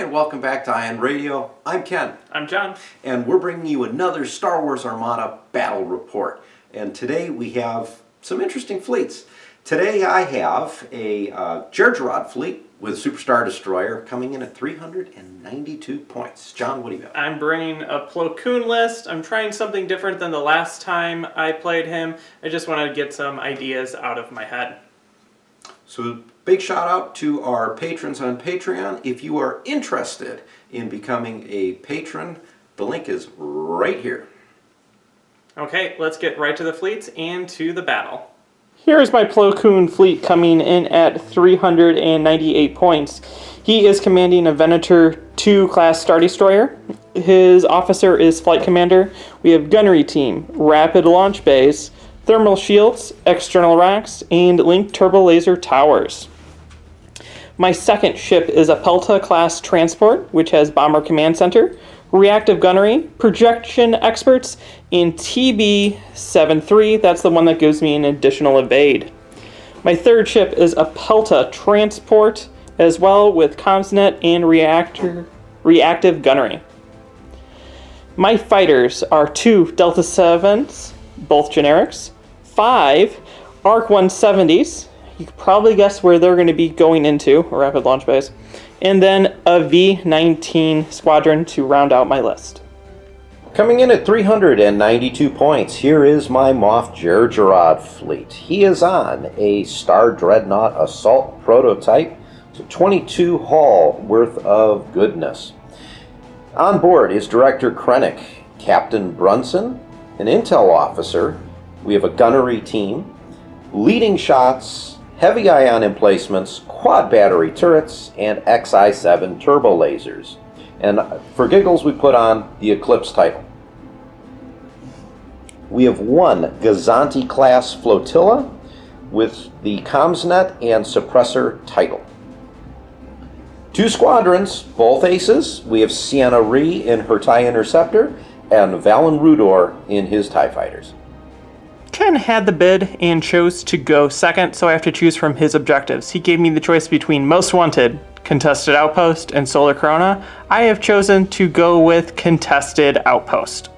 and welcome back to Ion Radio. I'm Ken. I'm John. And we're bringing you another Star Wars Armada battle report. And today we have some interesting fleets. Today I have a Jerjerrod fleet with a Superstar Destroyer coming in at 392 points. John, what do you got? I'm bringing a Plo Koon list. I'm trying something different than the last time I played him. I just wanted to get some ideas out of my head. So big shout out to our patrons on Patreon. If you are interested in becoming a patron, the link is right here. Okay, let's get right to the fleets and to the battle. Here's my Plo Koon fleet coming in at 398 points. He is commanding a Venator 2 class Star Destroyer. His officer is Flight Commander. We have Gunnery Team, Rapid Launch Bays, Thermal Shields, External Racks, and Linked Turbo Laser Towers. My second ship is a Pelta class transport, which has Bomber Command Center, Reactive Gunnery, Projection Experts, and TB-73. That's the one that gives me an additional evade. My third ship is a Pelta transport, as well with CommsNet and Reactive Gunnery. My fighters are 2 Delta 7s, both generics, 5 ARC 170s. You could probably guess where they're going to be going into, Rapid Launch Base, and then a V-19 squadron to round out my list. Coming in at 392 points, here is my Moff Jerjerrod fleet. He is on a Star Dreadnought Assault Prototype, so 22 hull worth of goodness. On board is Director Krennic, Captain Brunson, an intel officer. We have a gunnery team, leading shots, heavy ion emplacements, quad battery turrets, and XI-7 turbo lasers. And for giggles, we put on the Eclipse title. We have one Gazanti class flotilla with the CommsNet and suppressor title. 2 squadrons, both aces. We have Sienna Ree in her TIE Interceptor and Valen Rudor in his TIE Fighters. Ken had the bid and chose to go second, so I have to choose from his objectives. He gave me the choice between Most Wanted, Contested Outpost, and Solar Corona. I have chosen to go with Contested Outpost.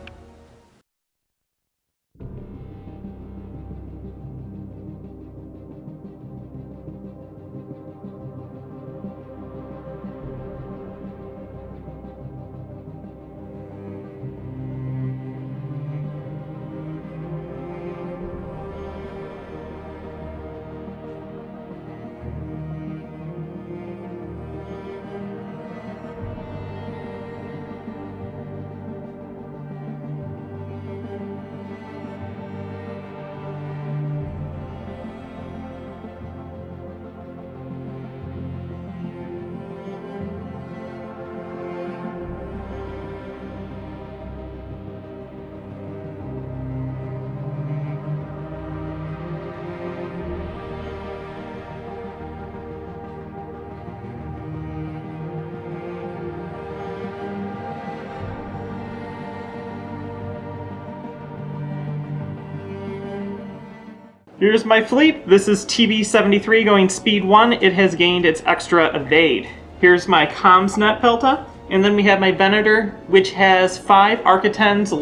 Here's my fleet. This is TB-73 going speed 1. It has gained its extra evade. Here's my CommsNet Pelta. And then we have my Venator, which has 5 Arc-10s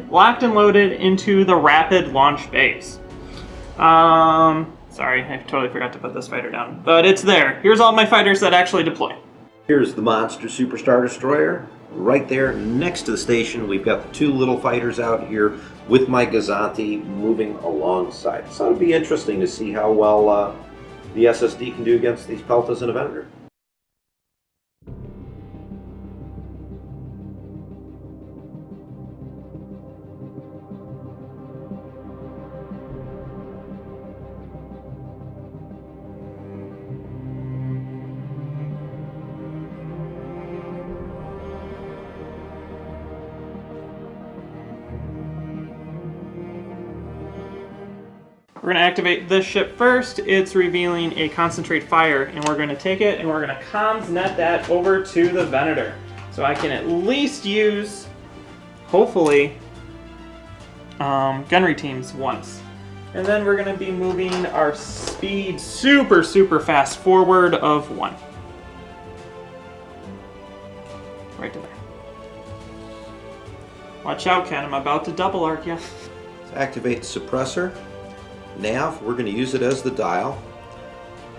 locked and loaded into the Rapid Launch Base. Sorry, I totally forgot to put this fighter down. But it's there. Here's all my fighters that actually deploy. Here's the Monster Superstar Destroyer. Right there next to the station, we've got the 2 little fighters out here with my Gazanti moving alongside. So it'll be interesting to see how well the SSD can do against these Peltas and a Venator. We're going to activate this ship first. It's revealing a concentrate fire, and we're going to take it and we're going to CommsNet that over to the Venator. So I can at least use, hopefully, gunnery teams once. And then we're going to be moving our speed super fast forward of 1. right to there. Watch out, Ken. I'm about to double arc you. Let's activate the suppressor. Nav, we're going to use it as the dial.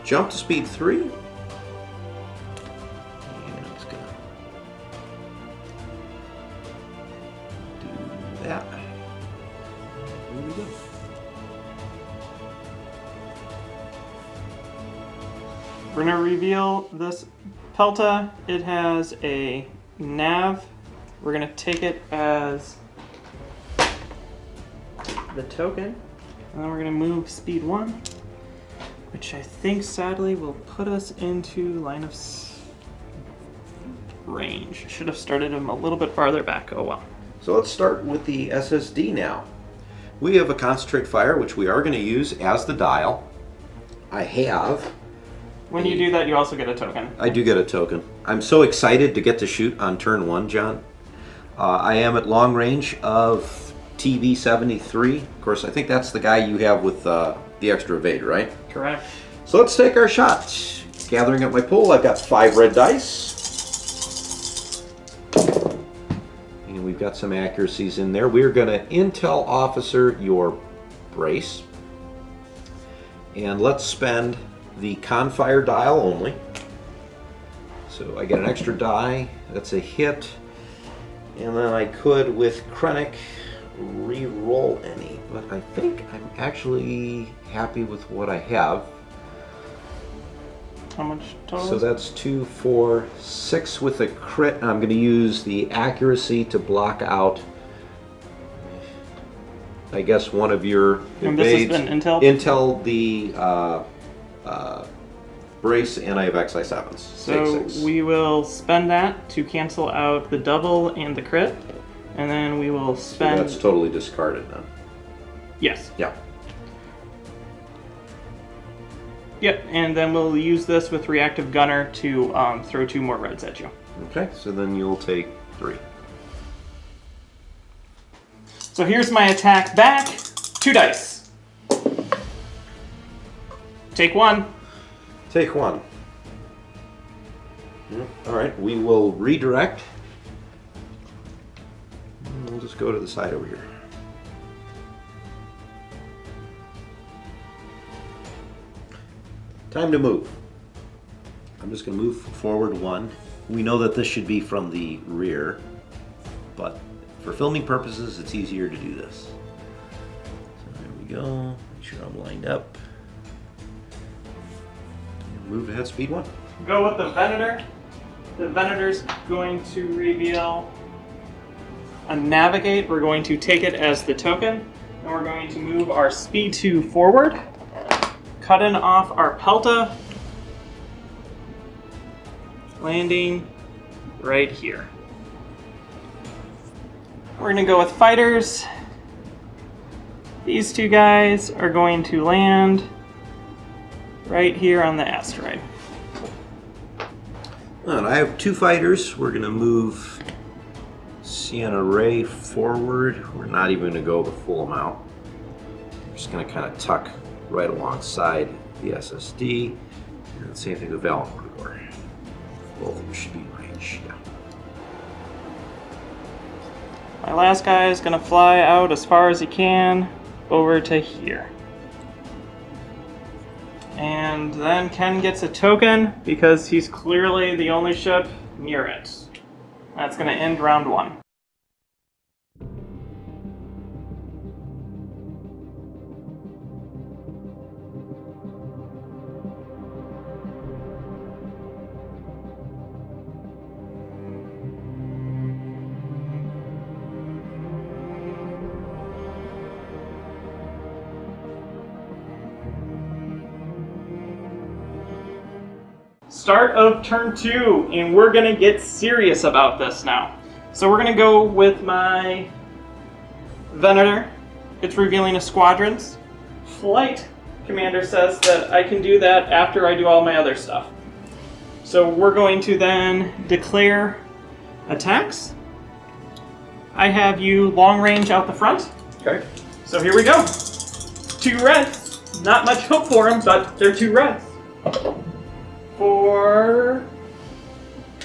Jump to speed 3. And it's going to do that. Here we go. We're going to reveal this Pelta. It has a nav. We're going to take it as the token. And then we're going to move speed 1, which I think sadly will put us into line of range. Should have started him a little bit farther back. Oh well. So let's start with the SSD now. We have a concentrate fire, which we are going to use as the dial. I have. When you do that, you also get a token. I do get a token. I'm so excited to get to shoot on turn 1, John. I am at long range of TV-73. Of course, I think that's the guy you have with the extra evade, right? Correct. So let's take our shot. Gathering up my pool, I've got 5 red dice. And we've got some accuracies in there. We're going to intel officer your brace. And let's spend the Confire dial only. So I get an extra die. That's a hit. And then I could, with Krennic, re-roll any. But I think I'm actually happy with what I have. How much total? So that's 2, 4, 6 with a crit. And I'm going to use the accuracy to block out, I guess, one of your And evades. this has been intel? Intel the brace, and I have XI7s. So we will spend that to cancel out the double and the crit. And then we will spend... So that's totally discarded then. Yes. Yeah. Yep, and then we'll use this with Reactive Gunner to throw 2 more reds at you. Okay, so then you'll take 3. So here's my attack back. 2 dice. Take 1. Take 1. All right, we will redirect. We'll just go to the side over here. Time to move. I'm just going to move forward 1. We know that this should be from the rear, but for filming purposes, it's easier to do this. So there we go. Make sure I'm lined up. Move ahead, speed 1. Go with the Venator. The Venator's going to reveal a Navigate. We're going to take it as the token. And we're going to move our speed 2 forward. Cutting off our Pelta. Landing right here. We're going to go with fighters. These 2 guys are going to land right here on the asteroid. And I have 2 fighters. We're going to move Sienna Ray forward. We're not even going to go the full amount. We're just going to kind of tuck right alongside the SSD. And the same thing with Valor. Both of them should be in range. Yeah. My last guy is going to fly out as far as he can over to here. And then Ken gets a token because he's clearly the only ship near it. That's going to end round 1. Start of turn 2, and we're gonna get serious about this now. So we're gonna go with my Venator. It's revealing a squadrons. Flight commander says that I can do that after I do all my other stuff. So we're going to then declare attacks. I have you long range out the front. Okay. So here we go. 2 reds. Not much hope for them, but they're 2 reds. For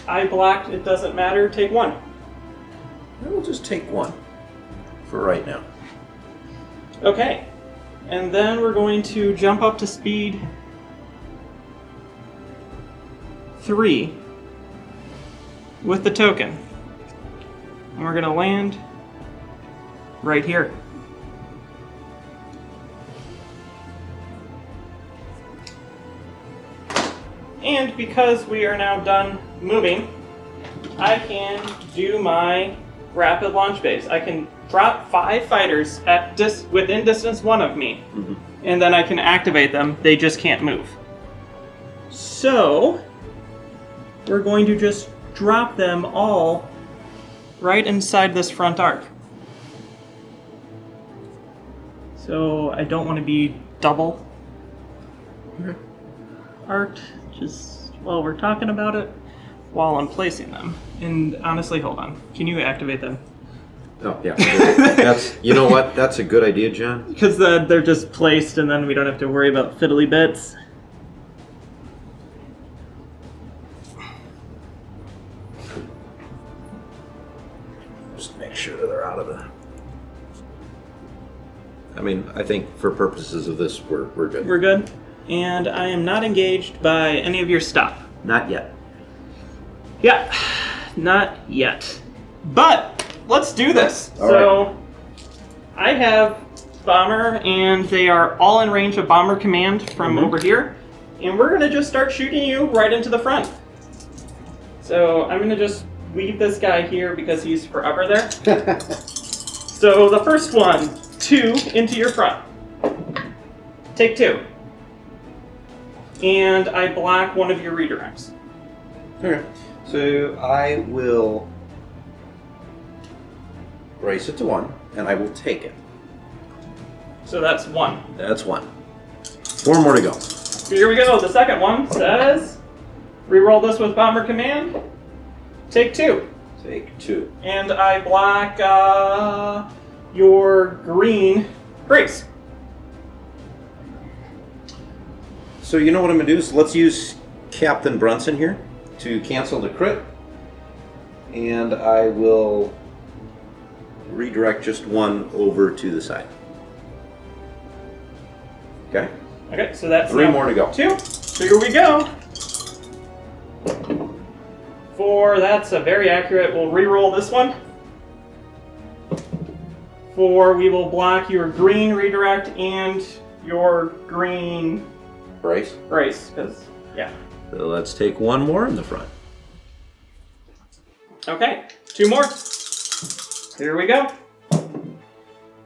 I blacked, it doesn't matter, take 1. We'll just take 1 for right now. Okay, and then we're going to jump up to speed 3 with the token. And we're going to land right here. And because we are now done moving, I can do my rapid launch base. I can drop 5 fighters at within distance 1 of me, and then I can activate them. They just can't move. So we're going to just drop them all right inside this front arc. So I don't want to be double arced just while we're talking about it, while I'm placing them. And honestly, hold on. Can you activate them? Oh, yeah. That's, you know what? That's a good idea, John. Because they're just placed and then we don't have to worry about fiddly bits. Just make sure that they're out of the... I mean, I think for purposes of this, we're good. We're good. And I am not engaged by any of your stuff. Not yet. Yeah, not yet. But let's do this. All so I have Bomber, and they are all in range of Bomber Command from over here. And we're going to just start shooting you right into the front. So I'm going to just leave this guy here because he's forever there. So the first one, 2 into your front. Take 2. And I block one of your redirects. Okay. So I will brace it to 1, and I will take it. So that's 1. That's 1. 4 more to go. Here we go. The second one says, reroll this with Bomber Command. Take 2. Take 2. And I block your green brace. So you know what I'm going to do? So let's use Captain Brunson here to cancel the crit. And I will redirect just 1 over to the side. Okay? Okay, so that's 3 more to go. 2. So here we go. 4, that's a very accurate. We'll re-roll this one. 4, we will block your green redirect and your green Brace. brace, because, yeah. So let's take 1 more in the front. Okay, 2 more. Here we go.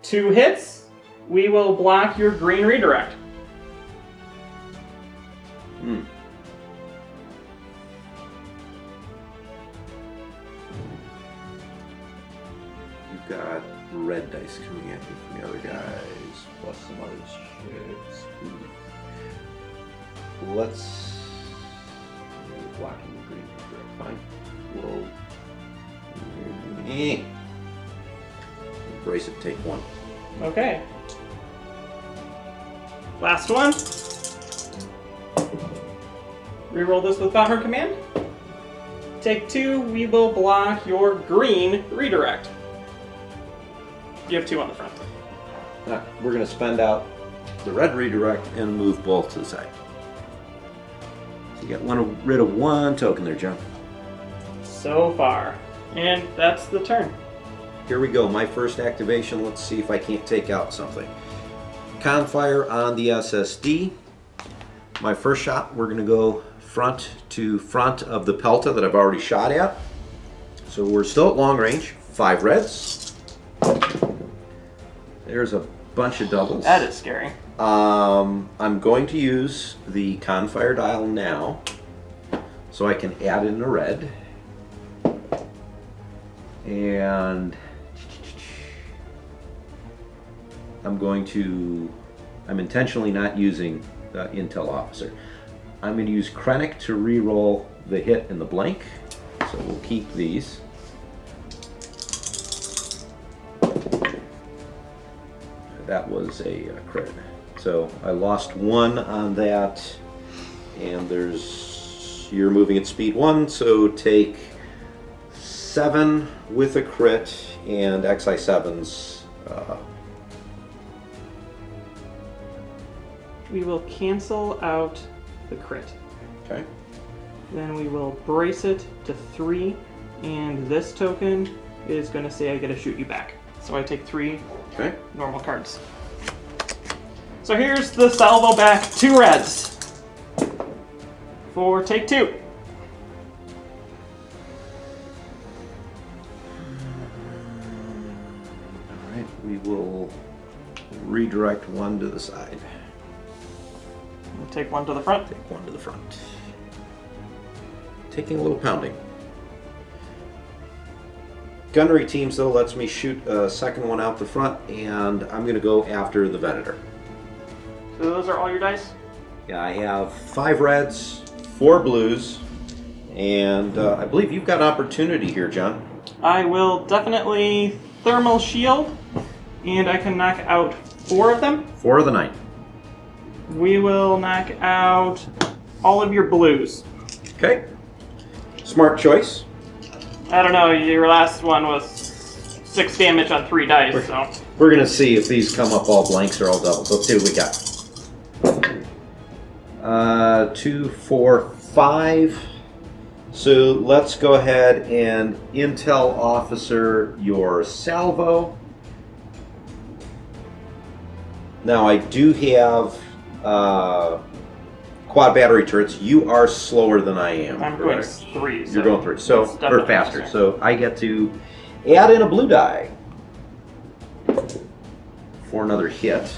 2 hits. We will block your green redirect. Hmm. You've got red dice coming at you from the other guys, plus some other shits. Let's... blocking the green redirect. Fine. We'll... brace it, take 1. Okay. Last one. Reroll this with Bomber Command. Take 2, we will block your green redirect. You have 2 on the front. We're going to spend out the red redirect and move both to the side. So you get rid of 1 token there, John. So far. And that's the turn. Here we go, my first activation. Let's see if I can't take out something. Confire on the SSD. My first shot, we're going to go front to front of the Pelta that I've already shot at. So we're still at long range. 5 reds. There's a bunch of doubles. That is scary. I'm going to use the Confire dial now so I can add in a red. And I'm intentionally not using Intel Officer. I'm going to use Krennic to re-roll the hit and the blank. So we'll keep these. That was a crit. So I lost 1 on that, and there's you're moving at speed 1, so take 7 with a crit and XI7s. We will cancel out the crit. Okay. Then we will brace it to 3, and this token is going to say I get to shoot you back. So I take 3 normal cards. So here's the salvo back, 2 reds for take 2. Alright, we will redirect 1 to the side. We'll take 1 to the front. Take 1 to the front. Taking a little pounding. Gunnery teams, though, lets me shoot a second one out the front, and I'm going to go after the Venator. So those are all your dice? Yeah, I have 5 reds, 4 blues, and I believe you've got an opportunity here, John. I will definitely thermal shield, and I can knock out 4 of them. 4 of the 9. We will knock out all of your blues. Okay. Smart choice. I don't know, your last one was 6 damage on 3 dice, so. We're going to see if these come up all blanks or all doubles. Let's see what we got. 2, 4, 5. So let's go ahead and intel officer your salvo. Now I do have quad battery turrets. You are slower than I am. I'm going 3. So you're going 3. So it's or definitely faster. So I get to add in a blue die for another hit.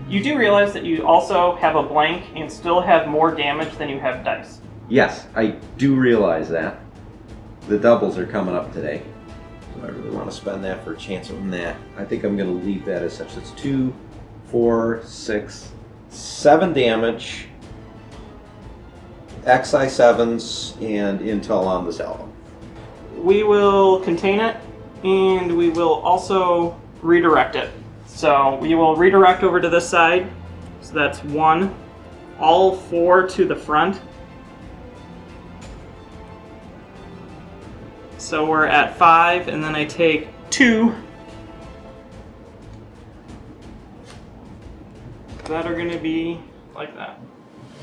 You do realize that you also have a blank and still have more damage than you have dice. Yes, I do realize that. The doubles are coming up today. So I really want to spend that for a chance on that. I think I'm going to leave that as such. It's 2, 4, 6, 7 damage, XI7s, and intel on the salvo. We will contain it, and we will also redirect it. So we will redirect over to this side. So that's 1, all 4 to the front. So we're at 5, and then I take 2 that are going to be like that.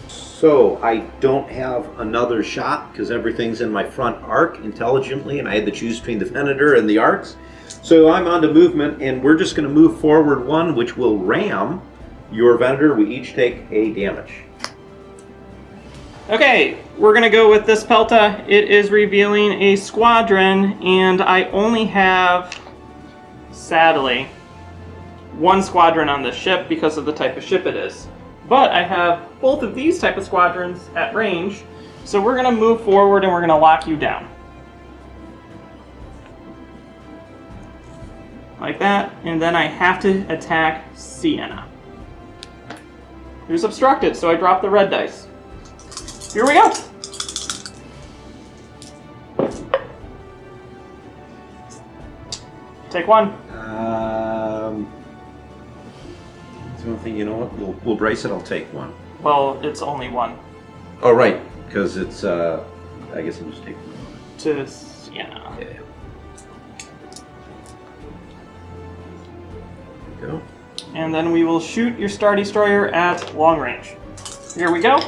So I don't have another shot because everything's in my front arc intelligently, and I had to choose between the Venator and the arcs. So I'm on to movement, and we're just going to move forward 1, which will ram your Venator. We each take a damage. Okay, we're going to go with this Pelta. It is revealing a squadron, and I only have, sadly, 1 squadron on this ship because of the type of ship it is. But I have both of these type of squadrons at range, so we're going to move forward and we're going to lock you down. Like that, and then I have to attack Sienna. Who's obstructed, so I drop the red dice. Here we go! Take 1. So I think, you know what, we'll brace it, I'll take 1. Well, it's only 1. Oh, right, because it's, I guess I'll just take 1. To Sienna. Yeah. Go. And then we will shoot your Star Destroyer at long range. Here we go.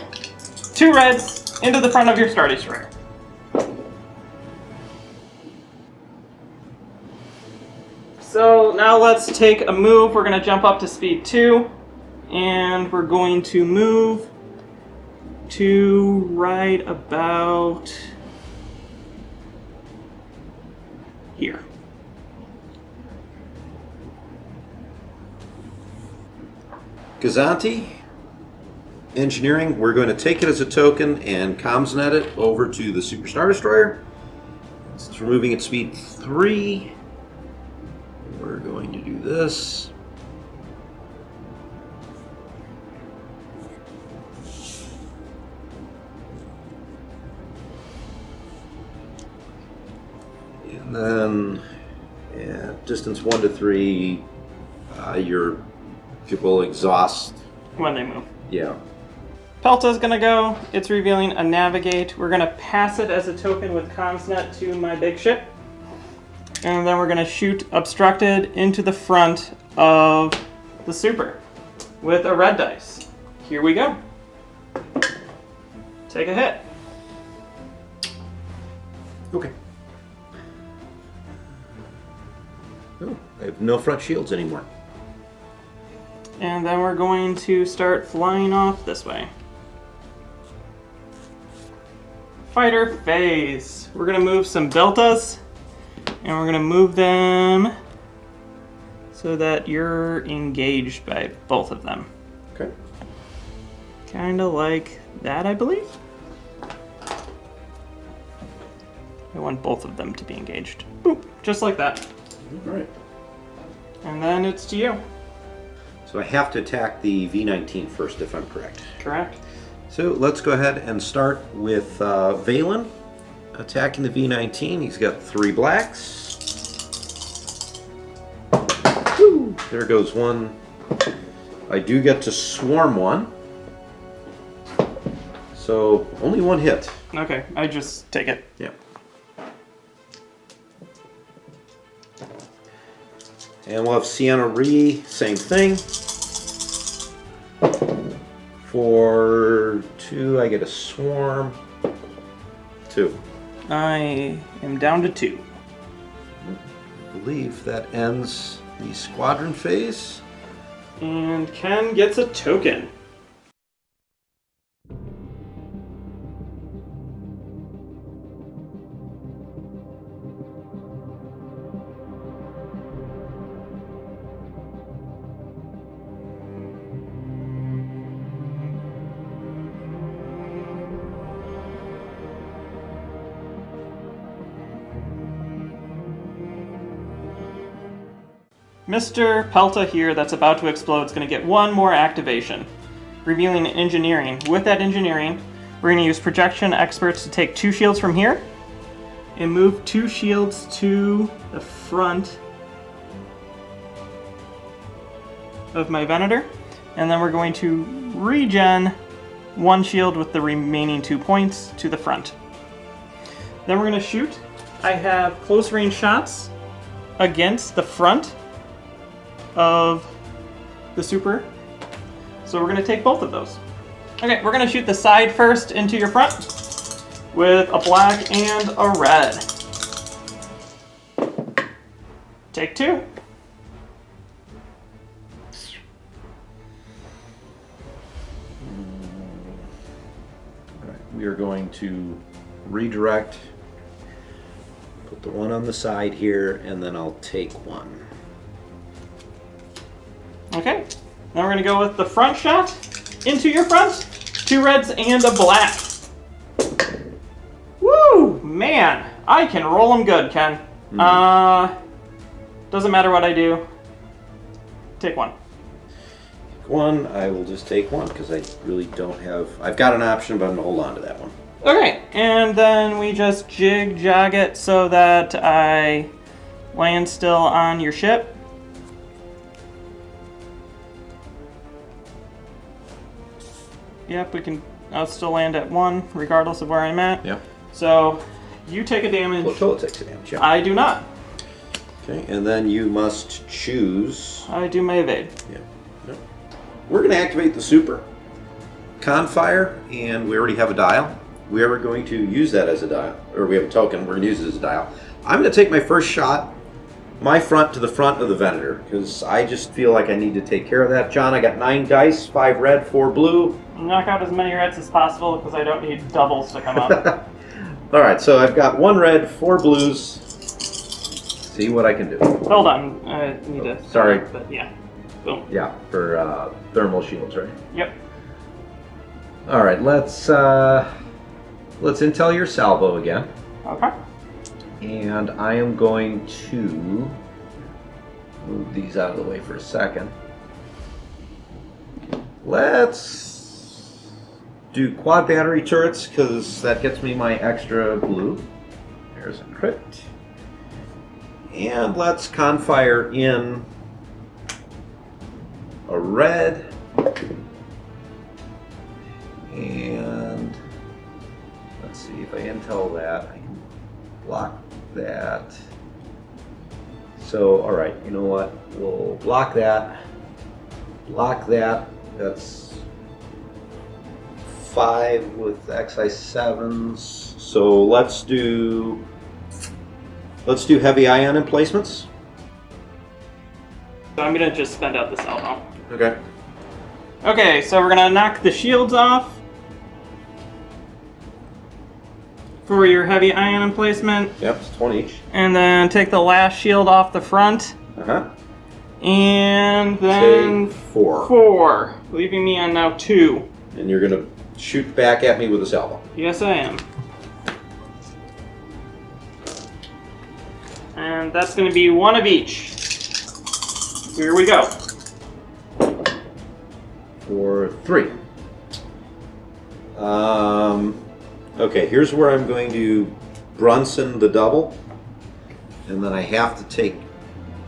2 reds into the front of your Star Destroyer. So now let's take a move. We're going to jump up to speed 2. And we're going to move to right about here. Gazanti, engineering, we're going to take it as a token and comsnet it over to the Super Star Destroyer. Since we're moving at speed 3, we're going to do this. And then, yeah, distance 1 to 3, your will exhaust. When they move. Yeah. Pelta's gonna go. It's revealing a navigate. We're gonna pass it as a token with ComsNet to my big ship. And then we're gonna shoot obstructed into the front of the super with a red dice. Here we go. Take a hit. Okay. Oh, I have no front shields anymore. And then we're going to start flying off this way. Fighter phase. We're gonna move some deltas, and we're gonna move them so that you're engaged by both of them. Okay. Kinda like that, I believe. I want both of them to be engaged. Boop, just like that. All right. And then it's to you. So I have to attack the V19 first, if I'm correct. Correct. So let's go ahead and start with Valen attacking the V19. He's got 3 blacks. Woo! There goes one. I do get to swarm one. So only 1 hit. Okay, I just take it. Yeah. And we'll have Sienna Ree, same thing. For 2, I get a swarm. 2. I am down to 2. I believe that ends the squadron phase. And Ken gets a token. Mr. Pelta here that's about to explode is going to get 1 more activation, revealing engineering. With that engineering, we're going to use projection experts to take 2 shields from here and move 2 shields to the front of my Venator. And then we're going to regen 1 shield with the remaining 2 points to the front. Then we're going to shoot. I have close range shots against the front of the super. So we're going to take both of those. Okay, we're going to shoot the side first into your front with a black and a red. Take 2. All right, we are going to redirect, put the 1 on the side here, and then I'll take 1. Okay, now we're going to go with the front shot into your front. 2 reds and a black. Woo! Man, I can roll them good, Ken. Doesn't matter what I do. Take 1. 1, I will just take 1 because I really don't have... I've got an option, but I'm going to hold on to that one. Okay, and then we just jig-jog it so that I land still on your ship. Yep, we can. I'll still land at 1, regardless of where I'm at. Yep. So, you take a damage. Flotilla takes a damage, yeah. I do not. Okay, and then you must choose... I do my evade. Yeah. Yep. We're going to activate the super. Confire, and we already have a dial. We are going to use that as a dial. Or we have a token, we're going to use it as a dial. I'm going to take my first shot, my front to the front of the Venator, because I just feel like I need to take care of that. John, I got 9 dice, 5 red, 4 blue. Knock out as many reds as possible because I don't need doubles to come up. All right, so I've got 1 red, 4 blues. See what I can do. Hold on, I need to. Sorry. But yeah, boom. Yeah, for thermal shields, right? Yep. All right, let's intel your salvo again. Okay. And I am going to move these out of the way for a second. Let's do quad battery turrets because that gets me my extra blue. There's a crit. And let's confire in a red And let's see if I intel that. I can block that. So, all right, you know what? We'll block that. Block that. That's 5 with XI7s. So let's do heavy ion emplacements. So I'm gonna just spend out the salvo. Okay. Okay, so we're gonna knock the shields off for your heavy ion emplacement. Yep, it's 20 each. And then take the last shield off the front. Uh-huh. And then Take 4. 4, leaving me on now 2. And you're gonna shoot back at me with a salvo. Yes, I am. And that's gonna be 1 of each. Here we go. For 3. Okay, here's where I'm going to Brunson the double. And then I have to take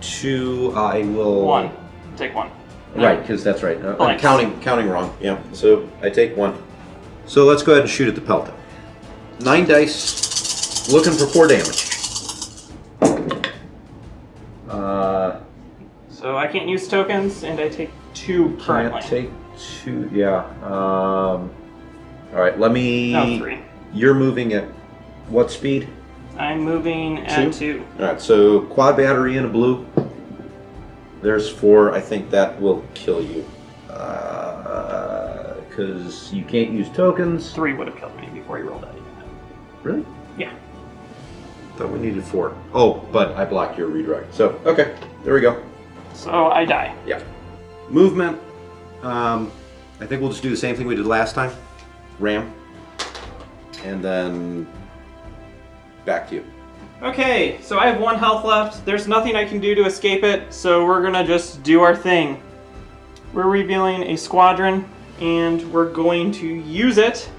2. I will... 1. Take 1. Right, because that's right. I'm Blanks. counting wrong. Yeah, so I take 1. So let's go ahead and shoot at the pellet. 9 dice, looking for 4 damage. So I can't use tokens, and I take 2 currently. Can't take 2, yeah. All right, let me... No, 3. You're moving at what speed? I'm moving at 2. All right, so quad battery in a blue. There's 4. I think that will kill you. Because you can't use tokens. 3 would have killed me before you rolled that. Really? Yeah. Thought we needed 4. Oh, but I blocked your redirect. So, okay, there we go. So I die. Yeah. Movement. I think we'll just do the same thing we did last time. Ram. And then back to you. Okay, so I have 1 health left. There's nothing I can do to escape it, so we're gonna just do our thing. We're revealing a squadron, and we're going to use it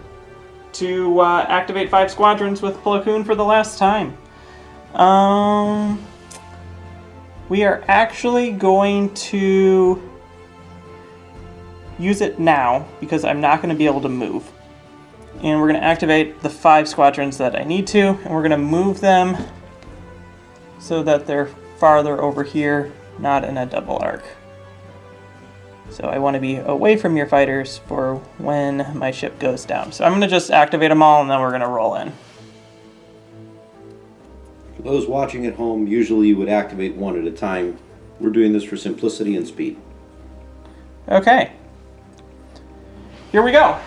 to activate 5 squadrons with Plo Koon for the last time. We are actually going to use it now because I'm not going to be able to move. And we're going to activate the 5 squadrons that I need to, and we're going to move them so that they're farther over here, not in a double arc. So I want to be away from your fighters for when my ship goes down. So I'm going to just activate them all, and then we're going to roll in. For those watching at home, usually you would activate 1 at a time. We're doing this for simplicity and speed. Okay. Here we go.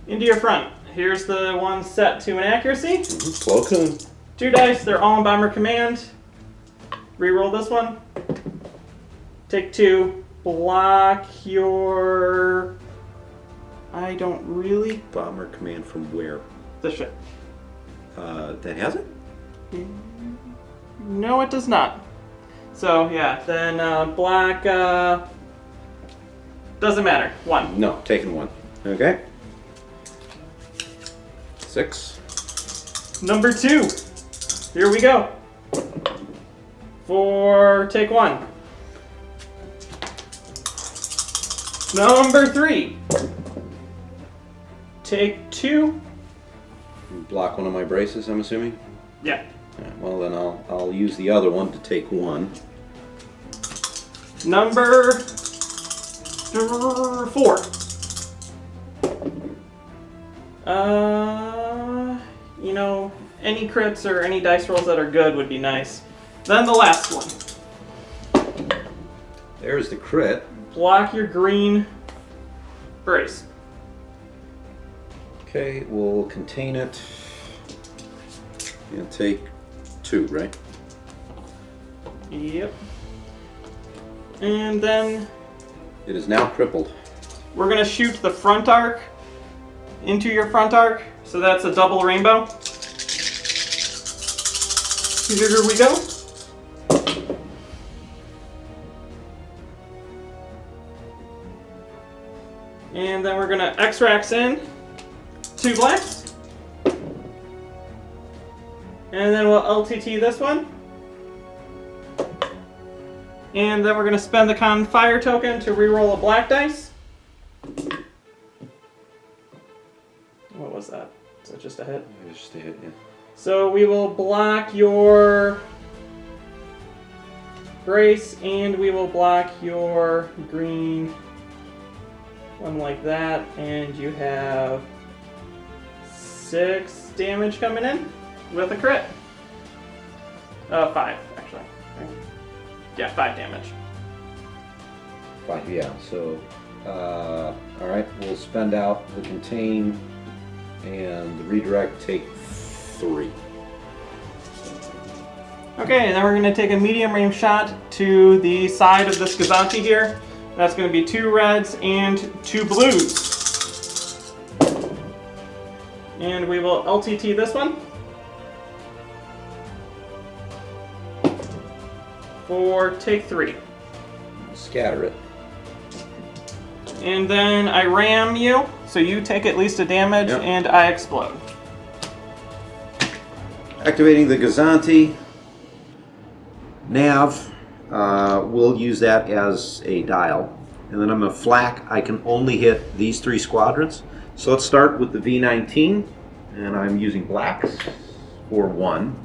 Into your front. Here's the one set to an accuracy. Plo Koon. 2 dice, they're all in Bomber Command. Reroll this one. Take 2. Block your... I don't really... Bomber command from where? The ship. That has it? No, it does not. So, yeah, then black... doesn't matter. 1. No, taking 1. Okay. 6. Number 2. Here we go. For take 1. Number 3. Take 2. Block 1 of my braces, I'm assuming? Yeah. Alright, well, then I'll use the other one to take 1. Number 4. You know, any crits or any dice rolls that are good would be nice. Then the last one. There's the crit. Block your green brace. Okay, we'll contain it. And take 2, right? Yep. And then It is now crippled. we're gonna shoot the front arc into your front arc. So that's a double rainbow. Here we go. And then we're gonna X-Rax in 2 blacks. And then we'll LTT this one. And then we're gonna spend the con fire token to reroll a black dice. So we will block your brace, and we will block your green one like that, and you have 6 damage coming in with a crit. 5, actually. Yeah, 5 damage. 5, yeah. So, all right, we'll spend out the contain and the redirect. Take 3. Okay, then we're going to take a medium range shot to the side of this Cazanti here. That's going to be 2 reds and 2 blues. And we will LTT this one for take 3. Scatter it. And then I ram you, so you take at least a damage, Yep. and I explode. Activating the Gazanti. Nav, we'll use that as a dial. And then I'm going to flak. I can only hit these 3 squadrons. So let's start with the V-19. And I'm using blacks for 1.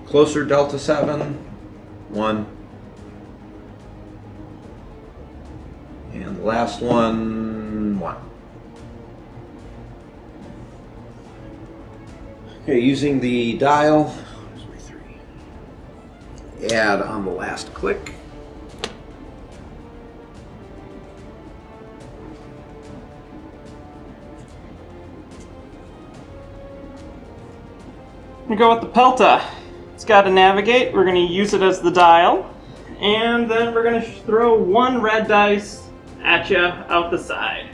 Closer Delta 7, 1. And the last one, 1. Okay, using the dial, where's my 3? Add on the last click. We go with the Pelta. It's got to navigate. We're going to use it as the dial. And then we're going to throw 1 red dice at you out the side.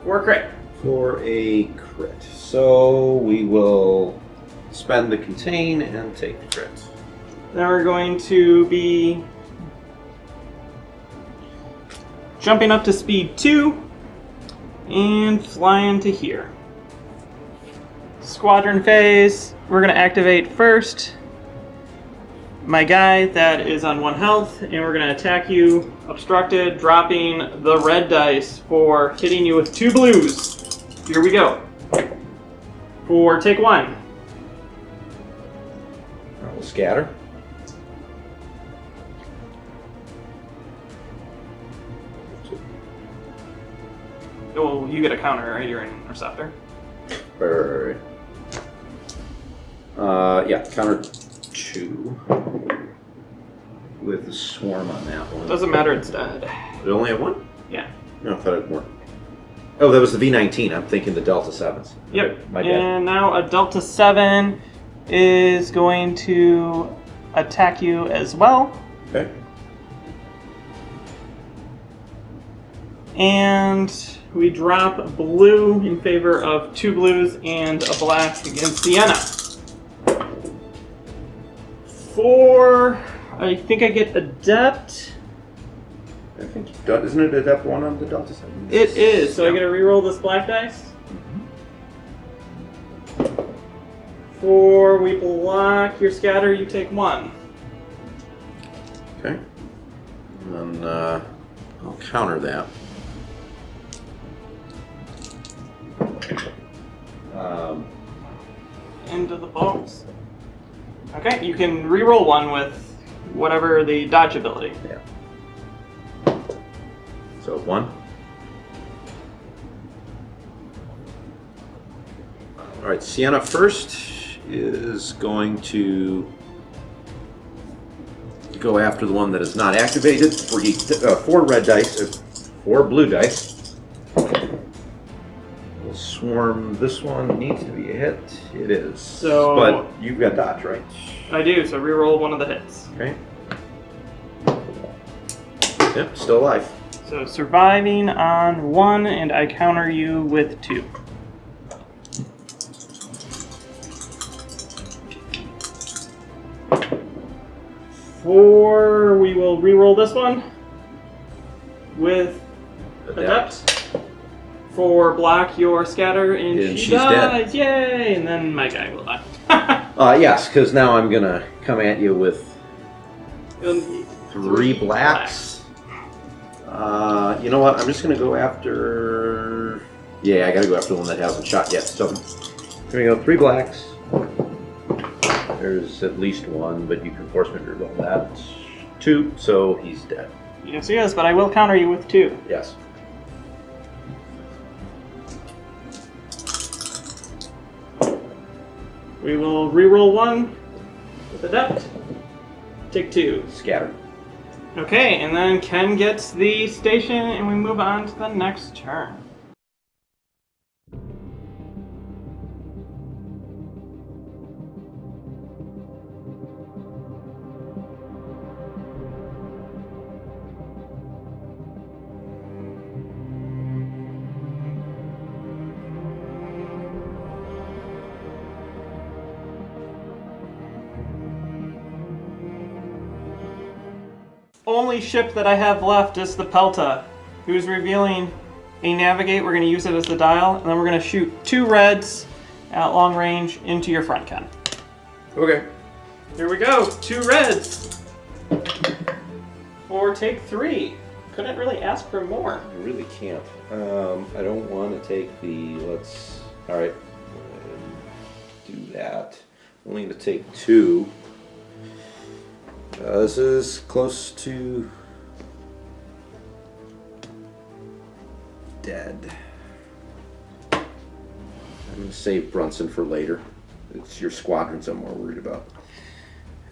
For a crit. For a crit. So we will spend the contain and take the crit. Then we're going to be jumping up to speed 2 and flying to here. Squadron phase, we're going to activate first my guy that is on 1 health, and we're going to attack you obstructed, dropping the red dice for hitting you with 2 blues. Here we go. For take 1. We'll scatter. Oh, you get a counter, right? You're an interceptor. Right. Yeah, counter 2 with the swarm on that one. Doesn't matter, it's dead. Did it only have 1? Yeah. No, I thought it had more. Oh, that was the V-19. I'm thinking the Delta 7s. Yep. Okay, my bad. And now a Delta 7 is going to attack you as well. Okay. And we drop blue in favor of 2 blues and a black against Sienna. For, I think I get Adept. I think, isn't it Adept 1 on the Delta 7? It is, so I get to reroll this black dice. For we block your scatter, you take 1. Okay. And then I'll counter that. Into the box. Okay, you can reroll 1 with whatever the dodge ability. Yeah. So 1. All right, Sienna first is going to go after the one that is not activated. 4 red dice, 4 blue dice. We'll swarm. This one needs to be a hit. It is. So, but you've got dodge, right? I do, so reroll 1 of the hits. Okay. Yep, still alive. So surviving on 1, and I counter you with 2. For we will reroll this one with Adept. For block your scatter, and And she she's dies. Yay! And then my guy will die. Yes, because now I'm gonna come at you with You'll need 3 blacks. You know what? I'm just going to go after... Yeah, I got to go after the one that hasn't shot yet. So, here we go. 3 blacks. There's at least 1, but you can force me to reroll that. 2, so he's dead. Yes, he is, but I will counter you with 2. Yes. We will reroll 1 with adept. Take 2. Scatter. Okay, and then Ken gets the station, and we move on to the next turn. Only ship that I have left is the Pelta, who's revealing a navigate. We're going to use it as the dial, and then we're going to shoot 2 reds at long range into your front, Ken. Okay. Here we go, 2 reds. Or take 3. Couldn't really ask for more. You really can't. I don't want to take the... Let's... Alright. Do that. Only going to take 2. This is close to dead. I'm going to save Brunson for later. It's your squadrons I'm more worried about.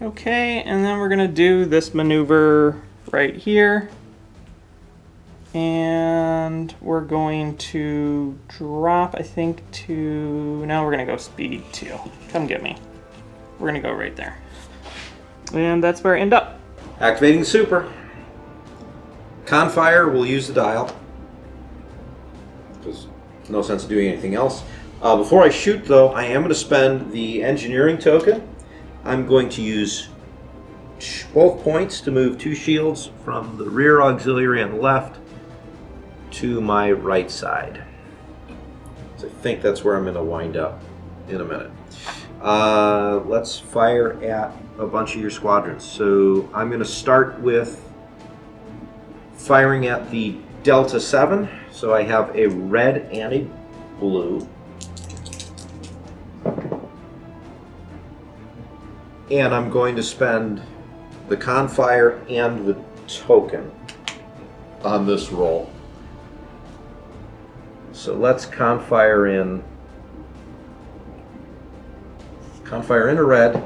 Okay, and then we're going to do this maneuver right here. And we're going to drop, I think, to... Now we're going to go speed 2. Come get me. We're going to go right there. And that's where I end up. Activating the super. Confire will use the dial. There's no sense of doing anything else. Before I shoot, though, I am going to spend the engineering token. I'm going to use both points to move 2 shields from the rear auxiliary on the left to my right side. So I think that's where I'm going to wind up in a minute. Let's fire at a bunch of your squadrons. So I'm going to start with firing at the Delta 7. So I have a red and a blue. And I'm going to spend the Confire and the token on this roll. So let's Confire in a red.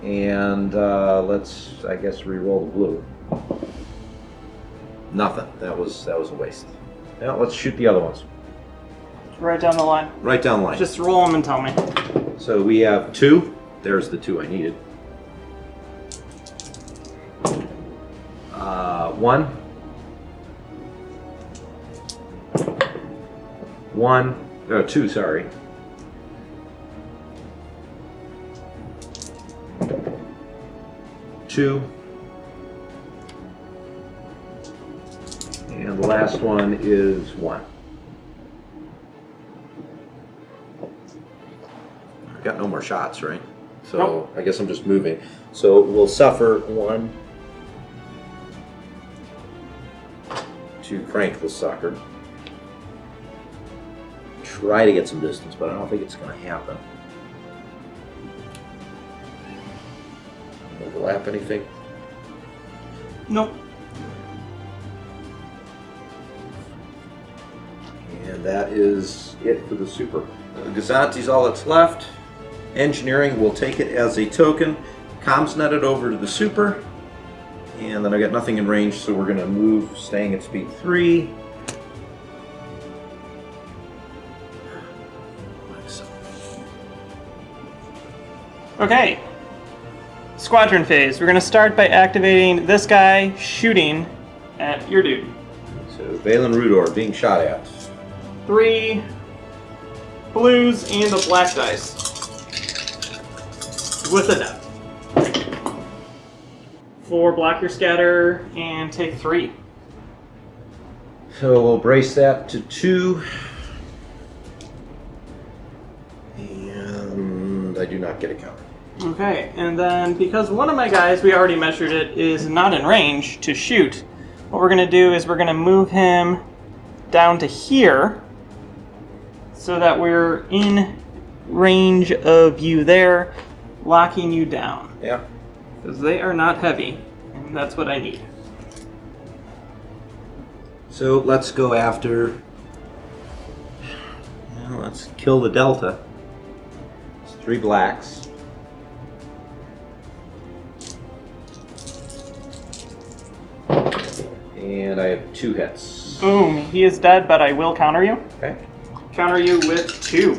And let's, I guess, re-roll the blue. Nothing. That was a waste. Now let's shoot the other ones. Right down the line. Right down the line. Just roll them and tell me. So we have 2. There's the 2 I needed. 1. 2, sorry. 2. And the last one is 1. I've got no more shots, right? So nope. I guess I'm just moving. So we'll suffer 1 to crank the sucker. Try to get some distance, but I don't think it's going to happen. Overlap anything? Nope. And that is it for the super. Gazanti's all that's left. Engineering will take it as a token. Comms net it over to the super. And then I got nothing in range, so we're going to move, staying at speed 3. Okay. Squadron phase. We're going to start by activating this guy shooting at your dude. So Valen Rudor being shot at. 3 blues and the black dice. With a net. 4 block your scatter and take 3. So we'll brace that to 2. And I do not get a counter. Okay, and then because one of my guys, we already measured it, is not in range to shoot, what we're going to do is we're going to move him down to here so that we're in range of you there, locking you down. Yeah. Because they are not heavy, and that's what I need. So let's go after... Well, let's kill the Delta. It's 3 blacks. And I have 2 hits. Boom, he is dead, but I will counter you. Okay. Counter you with 2.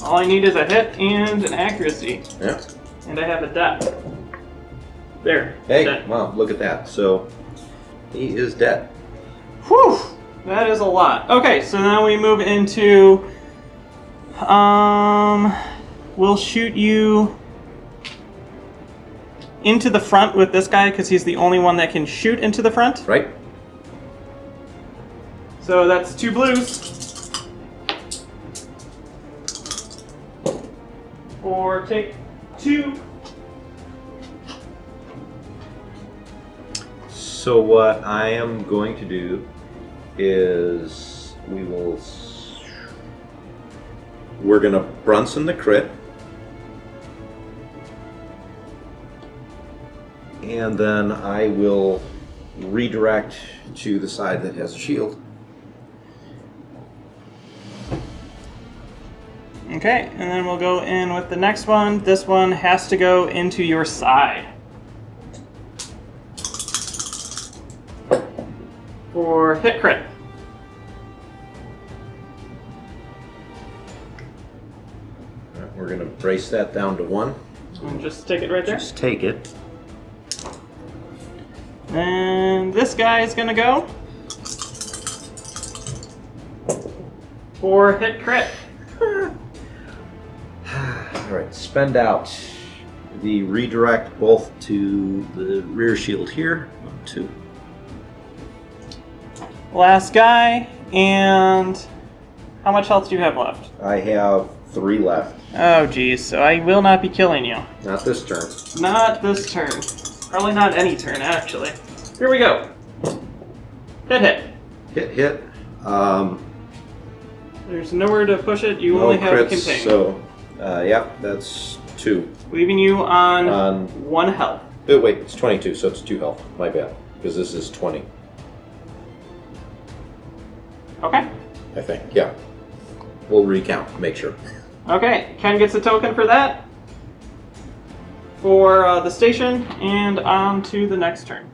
All I need is a hit and an accuracy. Yeah. And I have a death. There. Hey, dead. well, look at that. So, he is dead. Whew! That is a lot. Okay, so now we move into... we'll shoot you into the front with this guy because he's the only one that can shoot into the front. Right? So that's 2 blues. Or take 2. So what I am going to do is we're going to Brunson the crit. And then I will redirect to the side that has a shield. Okay, and then we'll go in with the next one. This one has to go into your side. For hit crit. Alright, we're going to brace that down to 1. And just take it right there. Just take it. And this guy is gonna go for hit crit. Alright, spend out the redirect both to the rear shield here. 1, 2. Last guy, and how much health do you have left? I have 3 left. Oh geez, so I will not be killing you. Not this turn. Not this turn. Probably not any turn, actually. Here we go. Hit, hit. Hit, hit. There's nowhere to push it. You No only have a crits, contain. so, yeah, that's 2. Leaving you on 1 health. Oh, wait, it's 22, so it's 2 health. My bad, because this is 20, Okay. I think. Yeah. We'll recount, make sure. Okay, Ken gets a token for that. For the station, and on to the next turn.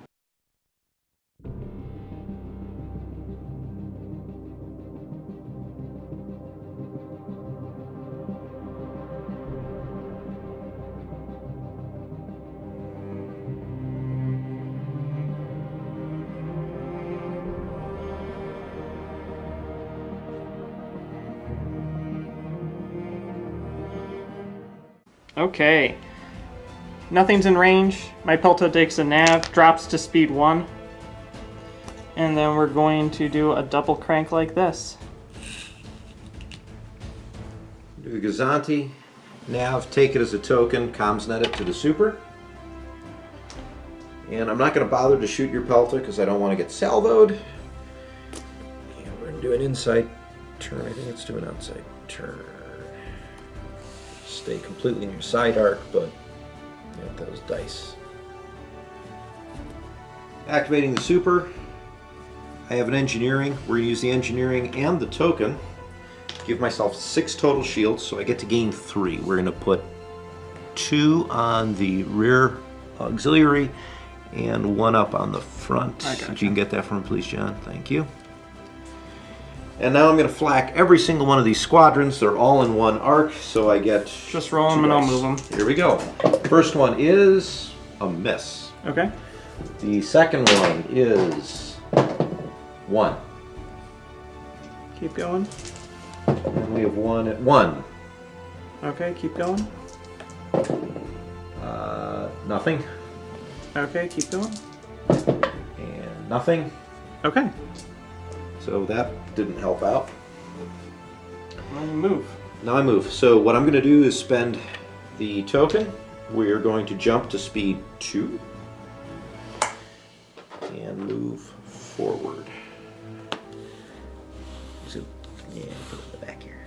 Okay. Nothing's in range. My Pelto takes a nav, drops to speed 1. And then we're going to do a double crank like this. Do the Gazanti. Nav, take it as a token, comsnet it to the super. And I'm not going to bother to shoot your Pelta because I don't want to get salvoed. And we're going to do an inside turn. I think let's do an outside turn. Stay completely in your side arc, but get those dice. Activating the super. I have an engineering. We're going to use the engineering and the token. Give myself 6 total shields, so I get to gain 3. We're going to put 2 on the rear auxiliary and 1 up on the front. I gotcha. If you can get that for me, please, John. Thank you. And now I'm going to flak every single one of these squadrons. They're all in 1 arc, so I get... Just roll them and I'll move them. Here we go. First one is a miss. Okay. The second one is 1. Keep going. And we have 1 at 1. Okay, keep going. Nothing. Okay, keep going. And nothing. Okay. So that didn't help out. Well, move. Now I move. So what I'm going to do is spend the token. We're going to jump to speed 2 and move forward. So, yeah, put it in the back here.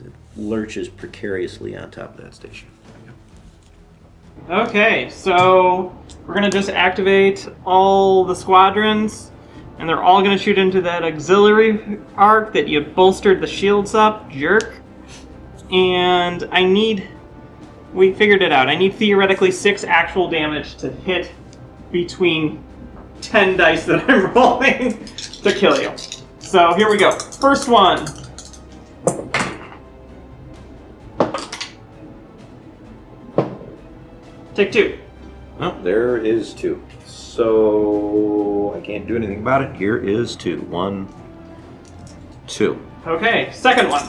It lurches precariously on top of that station. Okay, so we're going to just activate all the squadrons, and they're all going to shoot into that auxiliary arc that you bolstered the shields up, jerk. And we figured it out. I need theoretically 6 actual damage to hit between 10 dice that I'm rolling to kill you. So here we go. First one. Take 2. Oh, there is 2. So I can't do anything about it. Here is 2. 1, 2. Okay, second one.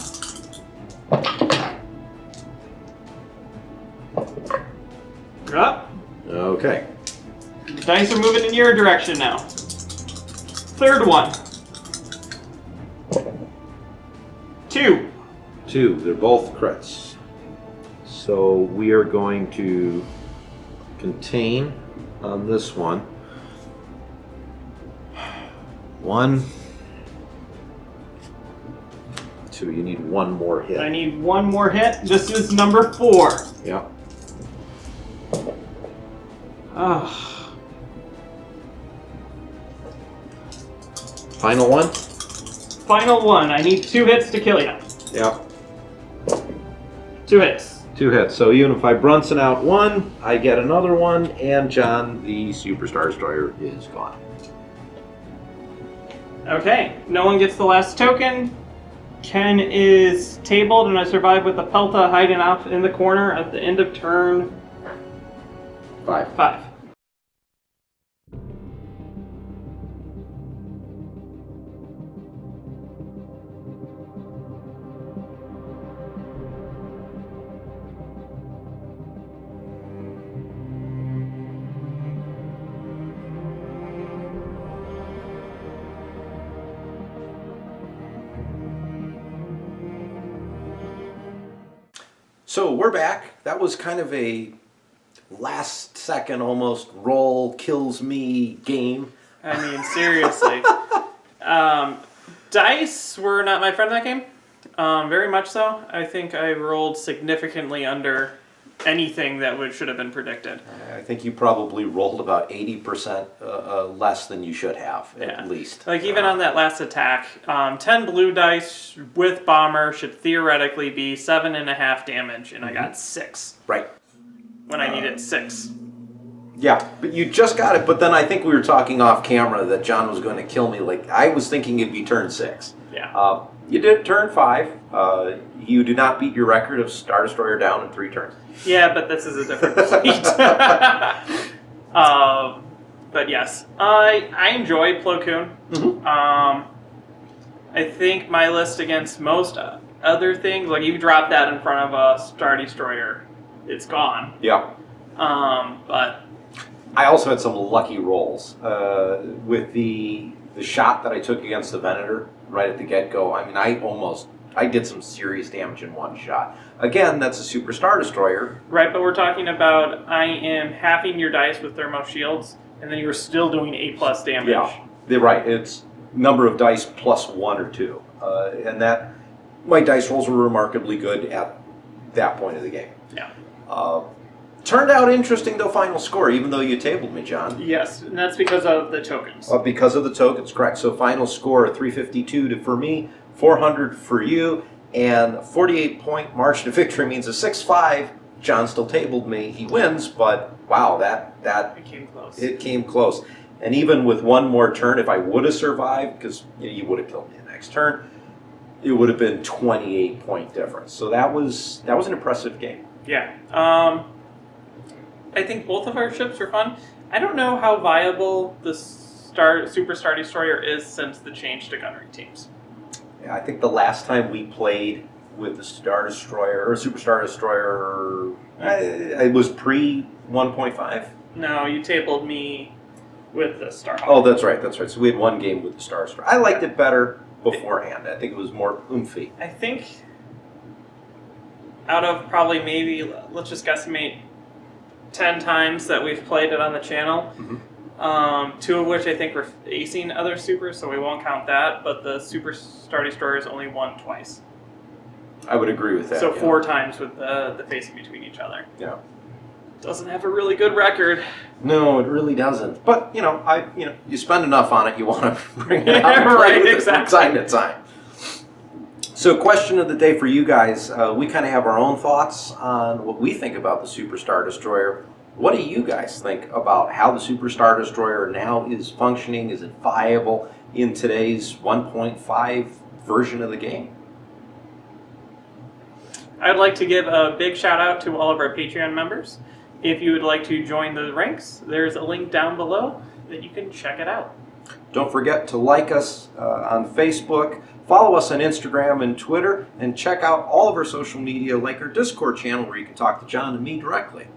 Up. Okay. The dice are moving in your direction now. Third one. 2. 2. They're both crits. So we are going to contain on this one. 1, 2. You need one more hit. I need one more hit. This is number 4. Yeah. Final one? Final one. I need 2 hits to kill you. Yeah. 2 hits. 2 hits. So even if I Brunson out 1, I get another one, and John, the Superstar Destroyer, is gone. Okay, no one gets the last token. Ken is tabled, and I survive with the Pelta hiding off in the corner at the end of turn 5. So we're back. That was kind of a last second almost roll kills me game. I mean, seriously. Dice were not my friend that game. Very much so. I think I rolled significantly under anything that should have been predicted. I think you probably rolled about 80% less than you should have, at least. Like, even on that last attack, 10 blue dice with bomber should theoretically be 7.5 damage, and I got 6. Right. When I needed 6. Yeah, but you just got it, but then I think we were talking off camera that John was going to kill me. Like, I was thinking it'd be turn 6. Yeah. You did turn 5. You do not beat your record of Star Destroyer down in 3 turns. Yeah, but this is a different fleet. But yes, I enjoy Plo Koon. Mm-hmm. I think my list against most other things, like you drop that in front of a Star Destroyer, it's gone. Yeah. But I also had some lucky rolls with the shot that I took against the Venator right at the get-go. I mean, I did some serious damage in one shot. Again, that's a Super Star Destroyer. Right, but we're talking about I am halving your dice with thermo shields, and then you're still doing 8+ damage. Yeah, they're right. It's number of dice plus 1 or 2. And that, my dice rolls were remarkably good at that point of the game. Yeah. Turned out interesting, though, final score, even though you tabled me, John. Yes, and that's because of the tokens. Because of the tokens, correct. So final score, 352 for me, 400 for you, and 48-point margin to victory means a 6-5. John still tabled me. He wins, but wow, It came close. It came close. And even with one more turn, if I would have survived, because you would have killed me the next turn, it would have been 28-point difference. So that was an impressive game. Yeah. I think both of our ships are fun. I don't know how viable the Super Star Destroyer is since the change to gunnery teams. Yeah, I think the last time we played, with the Star Destroyer or Super Star Destroyer. It was pre 1.5. No, you tabled me with the Starhawk. Oh, that's right. So we had one game with the Star Destroyer. I liked it better beforehand. I think it was more oomphy. I think out of probably maybe, let's just guesstimate, 10 times that we've played it on the channel, 2 of which I think were facing other supers, so we won't count that, but the Super Star Destroyer is only won twice. I would agree with that. So 4 times with the facing between each other. Yeah. Doesn't have a really good record. No, it really doesn't. But you spend enough on it, you want to bring it out Yeah, and play right, with exactly. it from time to time. So, question of the day for you guys: we kind of have our own thoughts on what we think about the Super Star Destroyer. What do you guys think about how the Super Star Destroyer now is functioning? Is it viable in today's 1.5 version of the game? I'd like to give a big shout out to all of our Patreon members. If you would like to join the ranks, there's a link down below that you can check it out. Don't forget to like us on Facebook, follow us on Instagram and Twitter, and check out all of our social media like our Discord channel where you can talk to John and me directly.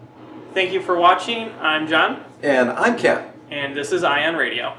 Thank you for watching. I'm John. And I'm Ken. And this is Ion Radio.